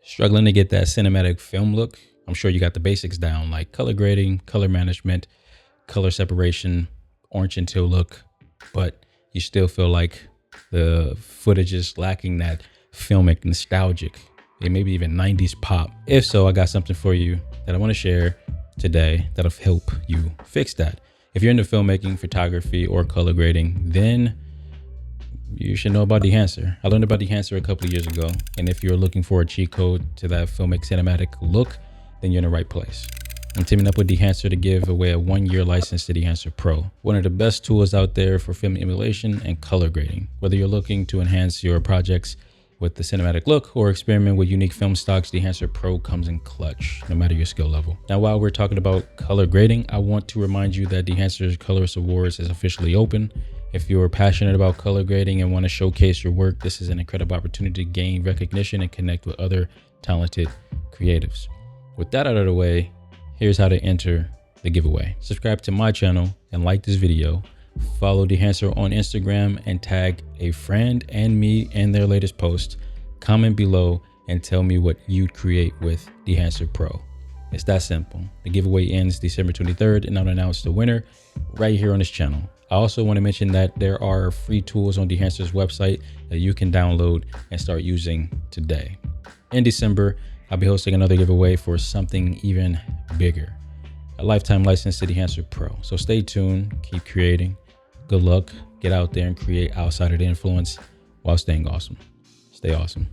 Struggling to get that cinematic film look? I'm sure you got the basics down, like color grading, color management, color separation, orange and teal look, but you still feel like the footage is lacking that filmic nostalgic, and maybe even 90s pop. If so, I got something for you that I want to share today that'll help you fix that. If you're into filmmaking, photography, or color grading, then you should know about Dehancer. I learned about Dehancer a couple of years ago, and if you're looking for a cheat code to that filmic cinematic look, then you're in the right place. I'm teaming up with Dehancer to give away a 1-year license to Dehancer Pro, one of the best tools out there for film emulation and color grading. Whether you're looking to enhance your projects with the cinematic look or experiment with unique film stocks, Dehancer Pro comes in clutch, no matter your skill level. Now, while we're talking about color grading, I want to remind you that Dehancer Colorist Awards is officially open. If you're passionate about color grading and want to showcase your work, this is an incredible opportunity to gain recognition and connect with other talented creatives. With that out of the way, here's how to enter the giveaway. Subscribe to my channel and like this video. Follow Dehancer on Instagram and tag a friend and me in their latest post. Comment below and tell me what you'd create with Dehancer Pro. It's that simple. The giveaway ends December 23rd, and I'll announce the winner right here on this channel. I also want to mention that there are free tools on Dehancer's website that you can download and start using today. In December, I'll be hosting another giveaway for something even bigger, a lifetime license to Dehancer Pro. So stay tuned, keep creating. Good luck, get out there and create outside of the influence while staying awesome. Stay awesome.